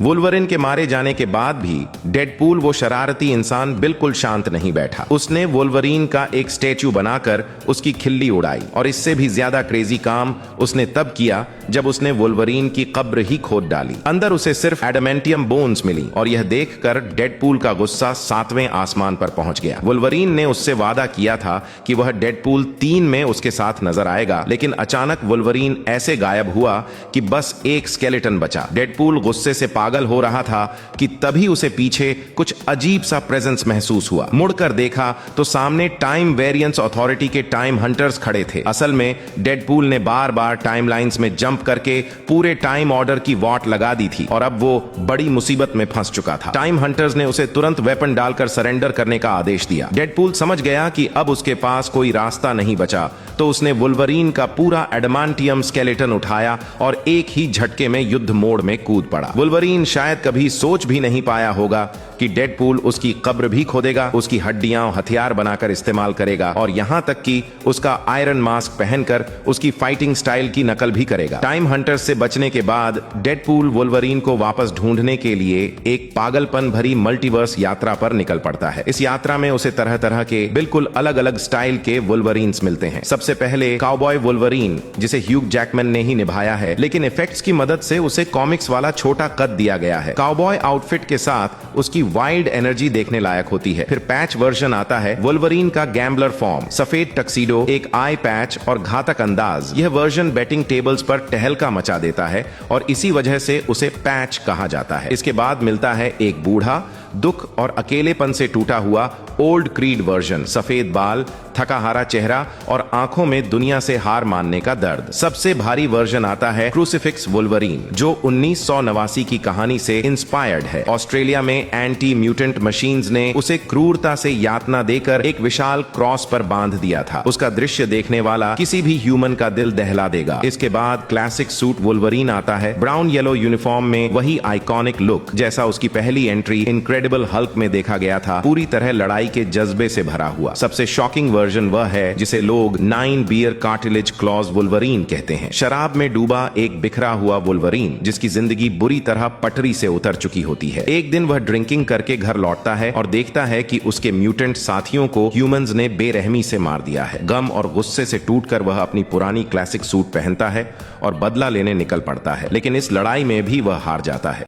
Wolverine के मारे जाने के बाद भी डेडपूल वो शरारती इंसान बिल्कुल शांत नहीं बैठा। उसने वुल्वरीन का एक स्टैच्यू बनाकर उसकी खिल्ली उड़ाई, और इससे भी ज्यादा क्रेजी काम उसने तब किया जब उसने वुल्वरीन की कब्र ही खोद डाली। अंदर उसे सिर्फ एडामेंटियम बोन्स मिली, और यह देखकर डेडपूल का गुस्सा 7वें आसमान पर पहुंच गया। वुल्वरीन ने उससे वादा किया था कि वह डेडपूल 3 में उसके साथ नजर आएगा, लेकिन अचानक वुल्वरीन ऐसे गायब हुआ कि बस एक स्केलेटन बचा। डेडपूल गुस्से से पागल हो रहा था कि तभी उसे पीछे कुछ अजीब सा प्रेजेंस महसूस हुआ। मुड़कर देखा तो सामने टाइम वेरिएंस अथॉरिटी के टाइम हंटर्स खड़े थे। असल में डेडपूल ने बार बार टाइमलाइंस में जंप करके पूरे टाइम ऑर्डर की वॉट लगा दी थी, और अब वो बड़ी मुसीबत में फंस चुका था। टाइम हंटर्स ने उसे तुरंत वेपन डालकर सरेंडर करने का आदेश दिया। डेडपूल समझ गया कि अब उसके पास कोई रास्ता नहीं बचा, तो उसने वुल्वरीन का पूरा एडमांटियम स्केलेटन उठाया और एक ही झटके में युद्ध मोड में कूद पड़ा। वुल्वरीन शायद कभी सोच भी नहीं पाया होगा कि डेडपूल उसकी कब्र भी खोदेगा, उसकी हड्डियां और हथियार बनाकर इस्तेमाल करेगा, और यहां तक कि उसका आयरन मास्क पहनकर उसकी फाइटिंग स्टाइल की नकल भी करेगा। टाइम हंटर्स से बचने के बाद डेडपूल वुल्वरीन को वापस ढूंढने के लिए एक पागलपन भरी मल्टीवर्स यात्रा पर निकल पड़ता है। इस यात्रा में उसे तरह तरह के बिल्कुल अलग अलग स्टाइल के वुल्वरीन्स मिलते हैं। सबसे पहले काउबॉय वुल्वरीन, जिसे ह्यूग जैकमैन ने ही निभाया है, लेकिन इफेक्ट्स की मदद से उसे कॉमिक्स वाला छोटा कद दिया गया है। काउबॉय आउटफिट के साथ उसकी वाइल्ड एनर्जी देखने लायक होती है। फिर पैच वर्जन आता है, वुल्वरीन का गैम्बलर फॉर्म, सफेद टक्सीडो, एक आई पैच और घातक अंदाज। यह वर्जन बैटिंग टेबल्स पर टहलका मचा देता है, और इसी वजह से उसे पैच कहा जाता है। इसके बाद मिलता है एक बूढ़ा, दुख और अकेलेपन से टूटा हुआ ओल्ड क्रीड वर्जन, सफेद बाल, थका हारा चेहरा और आंखों में दुनिया से हार मानने का दर्द। सबसे भारी वर्जन आता है क्रूसिफिक्स वुल्वरीन, जो 1989 की कहानी से इंस्पायर्ड है। ऑस्ट्रेलिया में एंटी म्यूटेंट मशीन्स ने उसे क्रूरता से यातना देकर एक विशाल क्रॉस पर बांध दिया था। उसका दृश्य देखने वाला किसी भी ह्यूमन का दिल दहला देगा। इसके बाद क्लासिक सूट वुल्वरीन आता है, ब्राउन येलो यूनिफॉर्म में वही आइकॉनिक लुक जैसा उसकी पहली एंट्री इनक्रेडिबल हल्क में देखा गया था, पूरी तरह लड़ाई के जज्बे से भरा हुआ। सबसे शॉकिंग वर्जन वह है जिसे लोग 9 बियर कार्टिलेज क्लॉज वुल्वरीन कहते हैं। शराब में डूबा एक बिखरा हुआ वुल्वरीन, जिसकी जिंदगी बुरी तरह पटरी से उतर चुकी होती है। एक दिन वह ड्रिंकिंग करके घर लौटता है और देखता है कि उसके म्यूटेंट साथियों को ह्यूमंस ने बेरहमी से मार दिया है। गम और गुस्से से टूटकर वह अपनी पुरानी क्लासिक सूट पहनता है और बदला लेने निकल पड़ता है, लेकिन इस लड़ाई में भी वह हार जाता है।